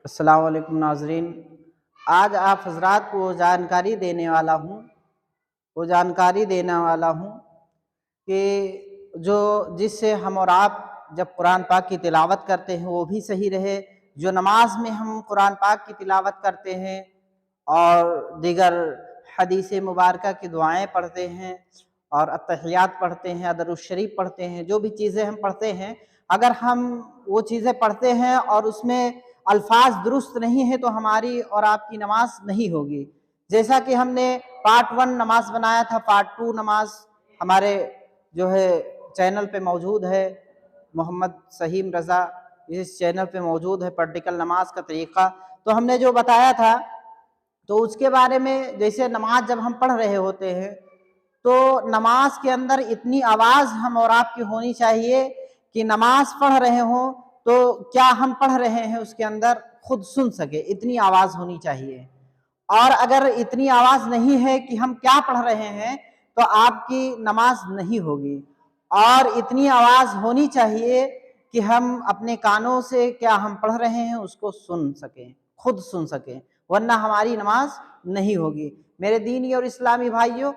السلام علیکم ناظرین، آج آپ حضرات کو وہ جانکاری دینے والا ہوں کہ جس سے ہم اور آپ جب قرآن پاک کی تلاوت کرتے ہیں وہ بھی صحیح رہے، جو نماز میں ہم قرآن پاک کی تلاوت کرتے ہیں اور دیگر حدیث مبارکہ کی دعائیں پڑھتے ہیں اور التحیات پڑھتے ہیں، درود شریف پڑھتے ہیں، جو بھی چیزیں ہم پڑھتے ہیں، اگر ہم وہ چیزیں پڑھتے ہیں اور اس میں الفاظ درست نہیں ہیں تو ہماری اور آپ کی نماز نہیں ہوگی۔ جیسا کہ ہم نے پارٹ 1 نماز بنایا تھا، پارٹ 2 نماز ہمارے چینل پہ موجود ہے، محمد سہیم رضا اس چینل پہ موجود ہے، پریکٹیکل نماز کا طریقہ۔ تو ہم نے جو بتایا تھا تو اس کے بارے میں، جیسے نماز جب ہم پڑھ رہے ہوتے ہیں تو نماز کے اندر اتنی آواز ہم اور آپ کی ہونی چاہیے کہ نماز پڑھ رہے ہوں تو کیا ہم پڑھ رہے ہیں اس کے اندر خود سن سکے، اتنی آواز ہونی چاہیے۔ اور اگر اتنی آواز نہیں ہے کہ ہم کیا پڑھ رہے ہیں تو آپ کی نماز نہیں ہوگی۔ اور اتنی آواز ہونی چاہیے کہ ہم اپنے کانوں سے کیا ہم پڑھ رہے ہیں اس کو سن سکیں، خود سن سکیں، ورنہ ہماری نماز نہیں ہوگی۔ میرے دینی اور اسلامی بھائیوں،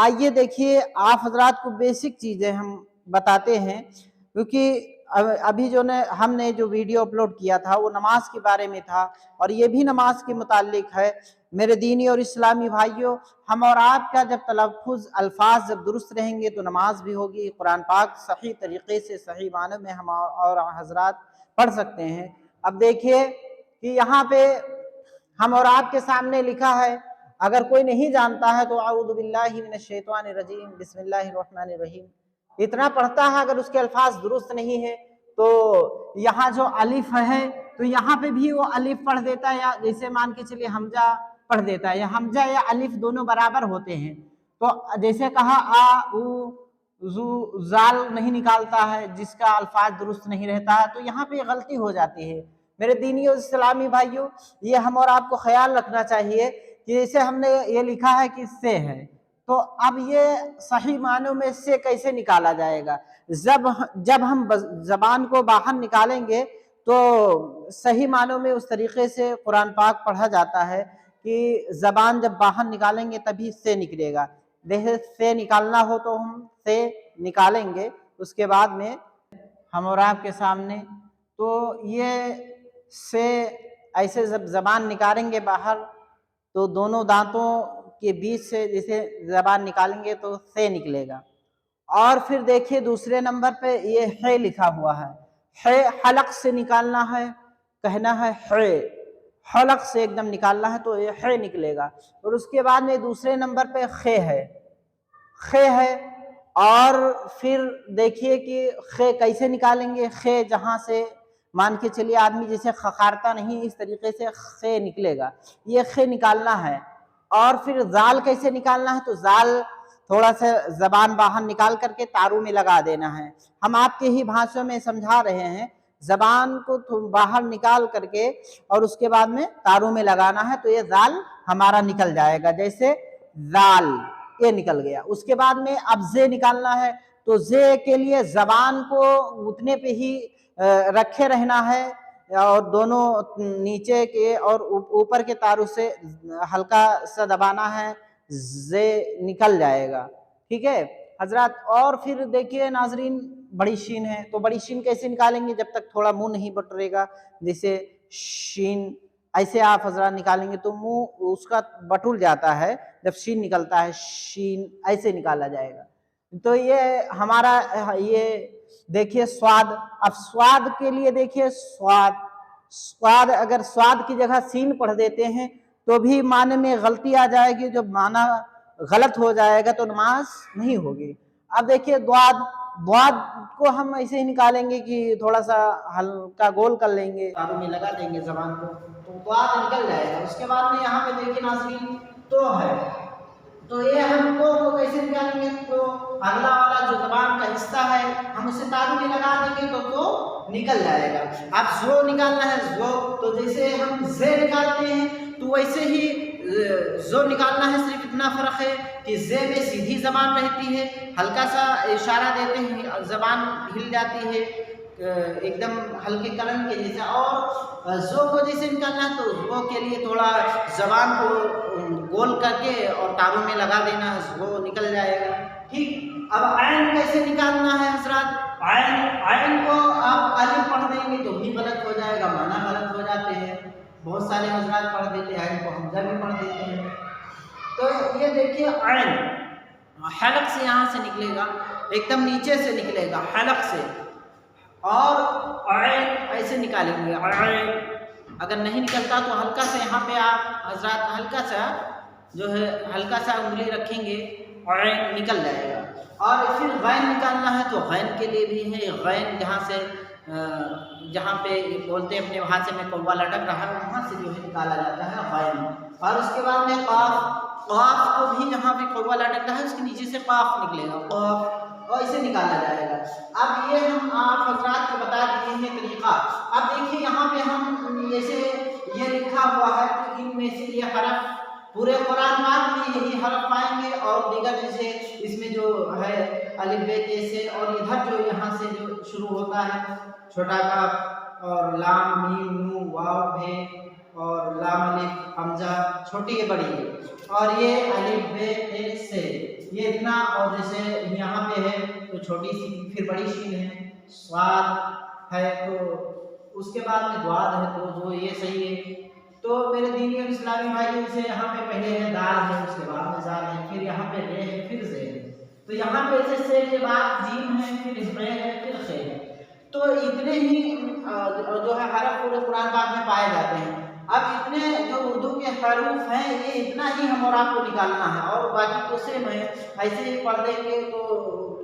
آئیے دیکھیے، آپ حضرات کو بیسک چیزیں ہم بتاتے ہیں، کیونکہ ابھی ہم نے جو ویڈیو اپلوڈ کیا تھا وہ نماز کے بارے میں تھا اور یہ بھی نماز کے متعلق ہے۔ میرے دینی اور اسلامی بھائیوں، ہم اور آپ کا جب تلفظ الفاظ جب درست رہیں گے تو نماز بھی ہوگی، قرآن پاک صحیح طریقے سے صحیح معنی میں ہم اور حضرات پڑھ سکتے ہیں۔ اب دیکھیے کہ یہاں پہ ہم اور آپ کے سامنے لکھا ہے، اگر کوئی نہیں جانتا ہے تو اعوذ باللہ من الشیطان الرجیم بسم اللہ الرحمن الرحیم اتنا پڑھتا ہے، اگر اس کے الفاظ درست نہیں ہے تو یہاں جو الف ہے تو یہاں پہ بھی وہ الف پڑھ دیتا ہے، یا جیسے مان کے چلیے حمزہ پڑھ دیتا ہے، یا حمزہ یا الف دونوں برابر ہوتے ہیں۔ تو جیسے کہا آ او زو زال نہیں نکالتا ہے، جس کا الفاظ درست نہیں رہتا ہے، تو یہاں پہ غلطی ہو جاتی ہے۔ میرے دینی اور اسلامی بھائیوں، یہ ہم اور آپ کو خیال رکھنا چاہیے کہ جیسے ہم نے یہ لکھا ہے کہ سے ہے، تو اب یہ صحیح معنوں میں سے کیسے نکالا جائے گا؟ جب ہم زبان کو باہر نکالیں گے تو صحیح معنوں میں اس طریقے سے قرآن پاک پڑھا جاتا ہے کہ زبان جب باہر نکالیں گے تبھی سے نکلے گا۔ دیکھیں، سے نکالنا ہو تو ہم سے نکالیں گے، اس کے بعد میں ہم اور آپ کے سامنے تو یہ سے ایسے جب زبان نکالیں گے باہر تو دونوں دانتوں کے بیچ سے جیسے زبان نکالیں گے تو سے نکلے گا۔ اور پھر دیکھیے دوسرے نمبر پہ یہ ہے لکھا ہوا ہے، ہے حلق سے نکالنا ہے، کہنا ہے ہے، حلق سے ایک دم نکالنا ہے تو یہ ہے نکلے گا۔ اور اس کے بعد میں دوسرے نمبر پہ خے ہے، خے ہے۔ اور پھر دیکھیے کہ خے کیسے نکالیں گے، خے جہاں سے مان کے چلیے آدمی جیسے خخارتا نہیں، اس طریقے سے خے نکلے گا، یہ خے نکالنا ہے۔ اور پھر زال کیسے نکالنا ہے، تو زال تھوڑا سا زبان باہر نکال کر کے تارو میں لگا دینا ہے۔ ہم آپ کے ہی بھاشا میں سمجھا رہے ہیں، زبان کو باہر نکال کر کے اور اس کے بعد میں تارو میں لگانا ہے تو یہ زال ہمارا نکل جائے گا، جیسے زال یہ نکل گیا۔ اس کے بعد میں اب زے نکالنا ہے تو زے کے لیے زبان کو اتنے پہ ہی رکھے رہنا ہے اور دونوں نیچے کے اور اوپر کے تارو سے ہلکا سا دبانا ہے، زے نکل جائے گا، ٹھیک ہے حضرات۔ اور پھر دیکھیے ناظرین، بڑی شین ہے تو بڑی شین کیسے نکالیں گے، جب تک تھوڑا منہ نہیں بٹرے گا، جیسے شین ایسے آپ حضرات نکالیں گے تو منہ اس کا بٹول جاتا ہے، جب شین نکلتا ہے شین ایسے نکالا جائے گا۔ تو یہ ہمارا یہ دیکھیے سواد۔ اب سواد کے لیے دیکھیے سواد اگر سواد کی جگہ سین پڑھ دیتے ہیں تو بھی معنی میں غلطی آ جائے گی، جب معنی غلط ہو جائے گا تو نماز نہیں ہوگی۔ اب دیکھیے دواد کو ہم ایسے ہی نکالیں گے کہ تھوڑا سا ہلکا گول کر لیں گے، تارو میں لگا دیں گے زبان کو تو دواد نکل جائے گا۔ اس کے بعد میں یہاں پہ دیکھیے ناظرین تو ہے، تو یہ ہم تو کو کیسے نکالیں گے، تو اگلا والا جو زبان کا حصہ ہے ہم اسے تارو میں لگا دیں گے تو نکل جائے گا۔ اب زو نکالنا ہے، زو تو جیسے ہم زے نکالتے ہیں تو ویسے ہی زو نکالنا ہے، صرف اتنا فرق ہے کہ زے میں سیدھی زبان رہتی ہے، ہلکا سا اشارہ دیتے ہیں زبان ہل جاتی ہے، ایک دم ہلکے کلم کے جیسا، اور زو کو جیسے نکالنا ہے تو زو کے لیے تھوڑا زبان کو گول کر کے اور تاروں میں لگا دینا، وہ نکل جائے گا، ٹھیک۔ اب عین کیسے نکالنا ہے حضرات؟ عین کو آپ الف پڑھ دیں گے تو بھی غلط ہو جائے گا، معنی غلط ہو جاتے ہیں، بہت سارے حضرات پڑھ دیتے ہیں عین کو حمزہ بھی پڑھ دیتے ہیں۔ تو یہ دیکھیے عین حلق سے یہاں سے نکلے گا، ایک دم نیچے سے نکلے گا حلق سے، اور عین ایسے نکالیں گے عین۔ اگر نہیں نکلتا تو ہلکا سا یہاں پہ آپ حضرات ہلکا سا جو ہے ہلکا سا انگلی رکھیں گے، عین نکل جائے گا۔ اور پھر غین نکالنا ہے تو غین کے لیے بھی ہے، غین جہاں پہ بولتے ہیں اپنے بھاشے میں کوّا لٹک رہا ہے وہاں سے جو ہے نکالا جاتا ہے غین۔ اور اس کے بعد میں قاف کو بھی یہاں پہ کوّا لٹک رہا ہے، اس کے نیچے سے قاف نکلے گا، قاف، اور اسے نکالا جائے گا۔ اب یہ ہم آپ حضرات کو بتا دیے ہیں طریقہ۔ اب دیکھیے یہاں پہ ہم جیسے یہ لکھا ہوا ہے تو ان میں سے یہ حرف پورے قرآن پاک میں یہی حرف پائیں گے، اور دیگر جیسے اس میں جو ہے الف ب ت سے، اور ادھر جو یہاں سے جو شروع ہوتا ہے چھوٹا کاف اور لام میم نون واو بے اور لام الف حمزہ چھوٹی ہے بڑی ہے، اور یہ الف ب ت سے یہ اتنا، اور جیسے یہاں پہ ہے تو چھوٹی سی پھر بڑی شین ہے، صاد ہے تو اس کے بعد میں دواد ہے تو جو یہ صحیح ہے۔ تو میرے دینی اور اسلامی بھائی سے یہاں پہ پہلے ہے دال ہے، اس کے بعد میں زال ہے، پھر یہاں پہ رے ہے، پھر زے ہے، تو یہاں پہ ایسے سے کے بعد جیم ہے، پھر رے ہے، پھر خے ہے، تو اتنے ہی جو ہے حرف پورے قرآن پاک میں پائے جاتے ہیں۔ اب اتنے جو اردو کے حروف ہیں یہ اتنا ہی ہم اور آپ کو نکالنا ہے، اور باقی تو سیم ہے، ایسے ہی پڑھ دیں گے تو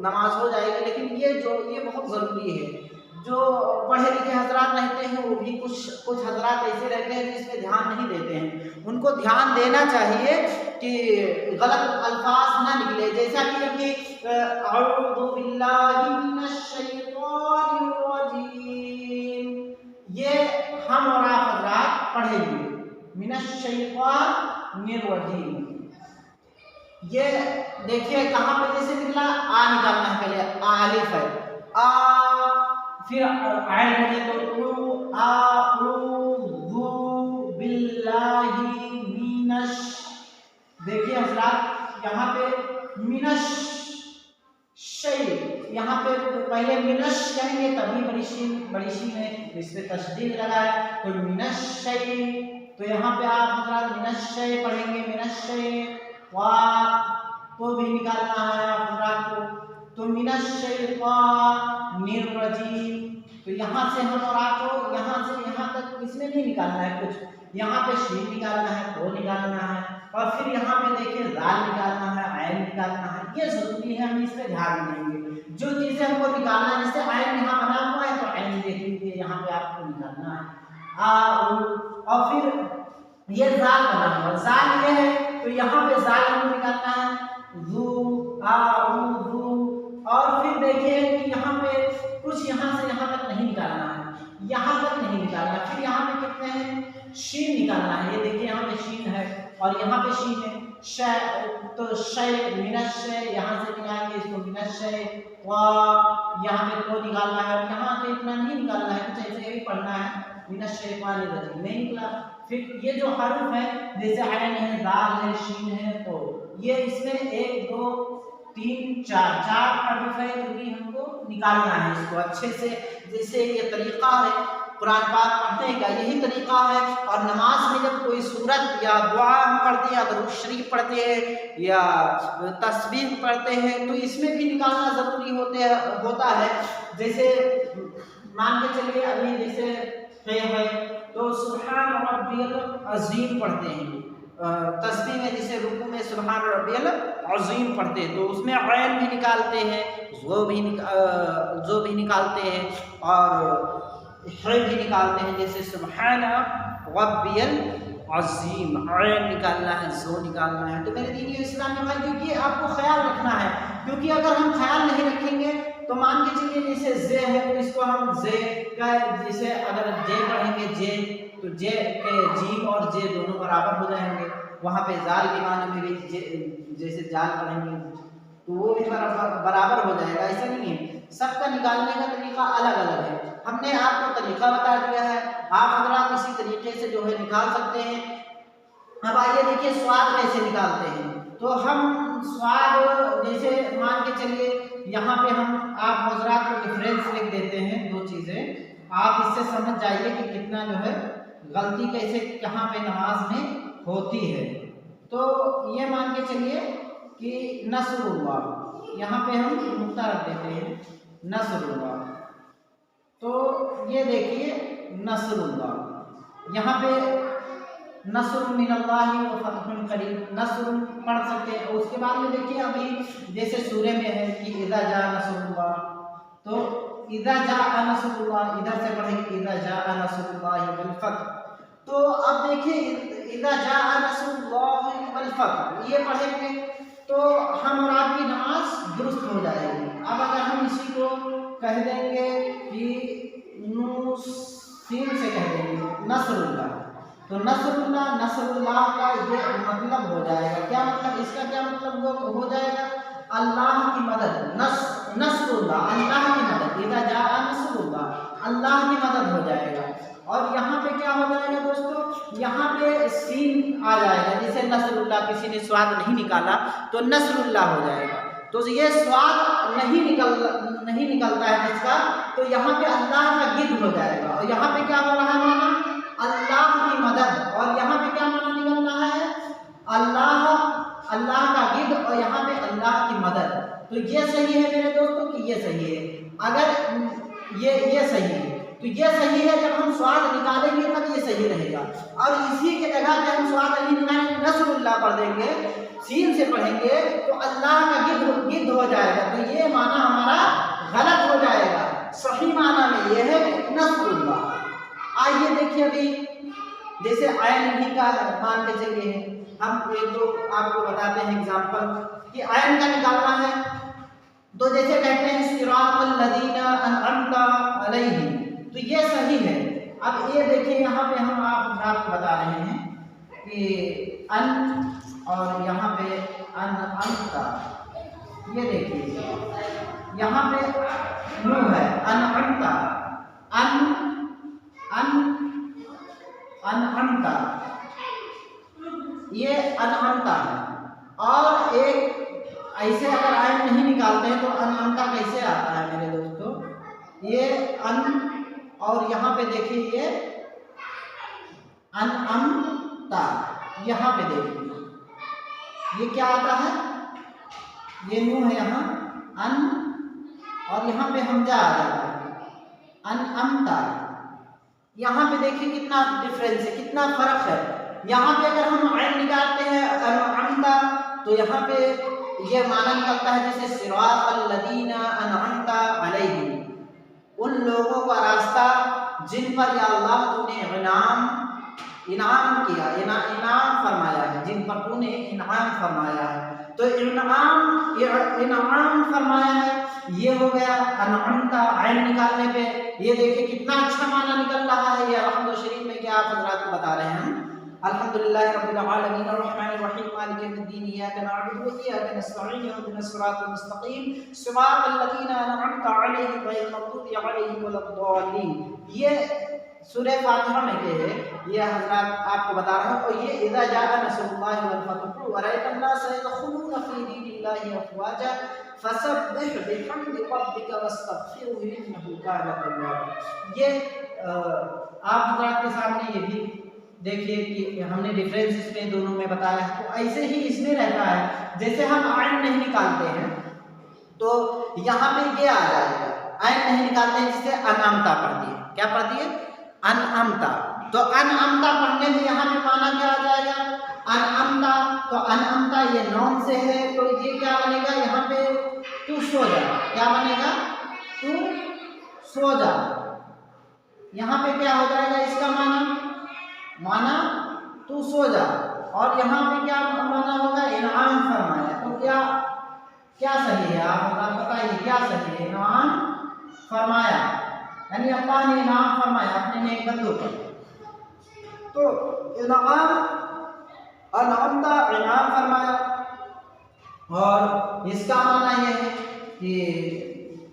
نماز ہو جائے گی۔ لیکن یہ بہت ضروری ہے، جو پڑھے لکھے حضرات رہتے ہیں وہ بھی کچھ حضرات ایسے رہتے ہیں جس پہ دھیان نہیں دیتے ہیں، ان کو دھیان دینا چاہیے کہ غلط الفاظ نہ نکلے، جیسا کہ ابھی اعوذ باللہ من الشیطان الرجیم، یہ ہم اور آپ حضرات پڑھیں گے، من الشیطان الرجیم، یہ دیکھیے کہاں پہ جیسے نکلا آ نکالنا ہے، پہلے الف ہے آ، پھر عین ہے تو اعوذ باللہ من دیکھیے حضرات یہاں پہ منش شی، یہاں پہ پہلے منش کہیں گے تبھی بڑی شین ہے، اس پہ تشدید لگا ہے تو منش شی، تو یہاں پہ آپ حضرات منش شی پڑھیں گے، منش شی کو بھی نکالنا ہے آپ حضرات کو، تو من الشیطان الرجیم، تو یہاں سے ہم اور آپ کو یہاں سے یہاں تک اس میں نہیں نکالنا ہے کچھ، یہاں پہ شین نکالنا ہے، تو نکالنا ہے، اور پھر یہاں پہ دیکھیے زال نکالنا ہے، عین نکالنا ہے، یہ ضروری ہے، ہم اس پہ دھیان دیں گے، جو چیزیں ہم کو نکالنا ہے، جیسے عین یہاں بنا ہوا ہے تو عین دیکھ لیجیے یہاں پہ آپ کو نکالنا ہے، اور پھر یہ زال بنا ہوا، زال یہ ہے تو یہاں پہ زال ہم کو نکالنا ہے، ذو اعوذ، اور پھر دیکھیے کہ یہاں پہ کچھ یہاں سے یہاں تک نہیں نکالنا ہے، یہاں تک نہیں نکالنا، پھر یہاں پہ کتنے ہیں شین نکالنا ہے، یہ دیکھیے یہاں پہ شین ہے اور یہاں پہ شین ہے، ش تو شے من الشے یہاں سے نکالیں گے اس کو، من الشے وا یہاں پہ تو نکالنا ہے، یہاں پہ اتنا نہیں نکالنا ہے، کچھ ایسے ہی پڑھنا ہے، من الشیطان الرجیم نہیں نکلا۔ پھر یہ جو حرف ہے جیسے عین ہے، دال ہے، شین ہے، تو یہ اس میں 1 2 3 4 حرف ہے جو کہ ہم کو نکالنا ہے، اس کو اچھے سے، جیسے یہ طریقہ ہے قرآن پاک پڑھنے کا، یہی طریقہ ہے، اور نماز میں جب کوئی سورت یا دعا ہم پڑھتے ہیں یا درود شریف پڑھتے ہیں یا تسبیح پڑھتے ہیں تو اس میں بھی نکالنا ضروری ہوتا ہے، جیسے مان کے چلیے ابھی جیسے ہے تو سبحان ربی العظیم پڑھتے ہیں، تسبیح میں جیسے رکوع میں سبحان ربی العظیم پڑھتے ہیں تو اس میں عین بھی نکالتے ہیں، زو بھی نکالتے ہیں، اور ہے بھی نکالتے ہیں، جیسے سبحان ربی العظیم، عین نکالنا ہے، زو نکالنا ہے۔ تو میرے دینی اسلامی بھائی کیونکہ آپ کو خیال رکھنا ہے، کیونکہ اگر ہم خیال نہیں رکھیں گے تو مان کے چلیے جیسے زے ہے تو اس کو ہم زے کا، جیسے اگر جے پڑھیں گے جے تو جے کے جیم اور جے دونوں برابر ہو جائیں گے، وہاں پہ زال کے معنی میں بھی جیسے جال پڑھیں گے تو وہ بھی برابر ہو جائے گا، ایسا نہیں ہے۔ سب کا نکالنے کا طریقہ الگ الگ ہے. ہم نے آپ کو طریقہ بتا دیا ہے، آپ حضرات اسی طریقے سے جو ہے نکال سکتے ہیں. اب آئیے دیکھیے سواد کیسے نکالتے ہیں. تو ہم سواد جیسے مان کے چلیے یہاں پہ ہم آپ حضرات کو ڈفرینس لکھ دیتے ہیں دو چیزیں، آپ اس سے سمجھ جائیے کہ کتنا جو ہے غلطی کیسے کہاں پہ نماز میں ہوتی ہے. تو یہ مان کے چلیے کہ نصر اللہ، یہاں پہ ہم نقطہ رکھ دیتے ہیں نصر اللہ. تو یہ دیکھیے نصر اللہ، یہاں پہ نصر من اللہ و فتح قریب نصر پڑھ سکتے ہیں. اس کے بعد میں دیکھیے ابھی جیسے سورہ میں ہے کہ اذا جاء نصر اللہ، تو اذا جاء نصر اللہ ادھر سے پڑھیں گے اذا جاء نصر اللہ والفتح. تو اب دیکھیے اذا جاء نصر اللہ والفتح یہ پڑھیں گے تو ہم اور آپ کی نماز درست ہو جائے گی. اب اگر ہم اسی کو کہہ دیں گے کہ سین سے کہہ دیں گے نصر اللہ، تو نصر اللہ کا یہ مطلب ہو جائے گا. کیا مطلب اس کا کیا مطلب ہو جائے گا؟ اللہ کی مدد. نصر اللہ اللہ کی مدد، اذا جاء نصر اللہ اللہ کی مدد ہو جائے گا. اور یہاں پہ کیا ہو جائے گا دوستو، یہاں پہ سین آ جائے گا. جیسے نصر اللہ کسی نے سواد نہیں نکالا تو نصر اللہ ہو جائے گا. تو یہ سواد نہیں نکلتا ہے جس کا، تو یہاں پہ اللہ کا گد ہو جائے گا. اور یہاں پہ کیا ہو رہا ہے مانا اللہ کی مدد، اور یہاں پہ کیا مانا نکل رہا ہے اللہ کا گد، اور یہاں پہ اللہ کی مدد. تو یہ صحیح ہے میرے دوستوں کہ یہ صحیح ہے؟ اگر یہ صحیح ہے تو یہ صحیح ہے. جب ہم سواد نکالیں گے تب یہ صحیح رہے گا. اور اسی کے جگہ پہ ہم سواد نہیں نکالیں گے نصر اللہ پڑھ دیں گے، سین سے پڑھیں گے تو اللہ کا گد ہو جائے گا. تو یہ معنی ہمارا غلط ہو جائے گا. صحیح معنی میں یہ ہے نصر اللہ. آئیے دیکھیے ابھی جیسے عین بھی کا مان کے چلیے ہم ایک دو آپ کو بتاتے ہیں اگزامپل کہ عین کا نکالنا ہے. تو جیسے کہتے ہیں صراط الذین انعمت علیہم، تو یہ صحیح ہے. اب یہ دیکھیں یہاں پہ ہم آپ کو بتا رہے ہیں کہ ان اور یہاں پہ انعمت، یہ دیکھیے یہاں پہ نو ہے انعمت، انعمت یہ انعمت ہے. اور ایک ایسے اگر عین نہیں نکالتے ہیں تو انعمت کیسے آتا ہے میرے دوستو؟ یہ ان اور یہاں پہ دیکھیے یہ انعمت، یہاں پہ دیکھیے یہ کیا آتا ہے، یہ نو ہے یہاں ان، اور یہاں پہ حمزہ آ جاتا ہے انعمت. یہاں پہ دیکھیے کتنا ڈفرینس ہے، کتنا فرق ہے. یہاں پہ اگر ہم عین نکالتے ہیں انعمت تو یہاں پہ یہ معنی نکلتا ہے جیسے صراط الذین انعمت علیہم، ان لوگوں کا راستہ جن پر یا اللہ تو نے انعام کیا، انعام فرمایا ہے، جن پر تو نے انعام فرمایا ہے. تو انعام فرمایا ہے یہ ہو گیا انعمت. عین نکالنے پہ یہ دیکھیں کتنا اچھا معنی نکل رہا ہے. یہ الحمد شریف میں کیا آپ حضرات کو بتا رہے ہیں الحمدللہ رب العالمین الرحمن الرحیم مالک یوم الدین ایاک نعبد و ایاک نستعین اهدنا الصراط المستقیم صراط الذین انعمت علیہم غیر المغضوب علیہم ولا الضالین. یہ سورہ فاتحہ میں کہ ہے یہ حضرات آپ کو بتا رہا ہوں. اور یہ اذا جاء نصر اللہ والفتح ورأیت الناس يدخلون فی دین اللہ افواجا فسبح بحمد ربک واستغفرہ انہ کان توابا. یہ آپ حضرات کے سامنے یہ بھی دیکھیے کہ ہم نے ڈفرینس اس میں دونوں میں بتایا ہے. تو ایسے ہی اس میں رہتا ہے جیسے ہم عین نہیں نکالتے ہیں تو یہاں پہ یہ آ جائے گا. عین نہیں نکالتے ہیں جسے انعمتا پڑھ دیے. کیا پڑھ دیے؟ انعمتا. تو انعمتا پڑھنے میں یہاں پہ معنی کیا آ جائے گا انعمتا. تو انعمتا یہ نون سے ہے تو یہ کیا بنے گا یہاں پہ تو سو جا. کیا بنے گا؟ تو سو جا. یہاں پہ کیا ہو جائے گا اس کا معنی تو سو جا. اور یہاں پہ کیا معنی ہوگا انعام فرمایا. تو کیا صحیح ہے آپ بتائیے کیا صحیح ہے؟ انعام فرمایا یعنی اللہ نے انعام فرمایا اپنے نیک بندوں پر. تو انعام انعمتا انعام فرمایا. اور اس کا معنی یہ ہے کہ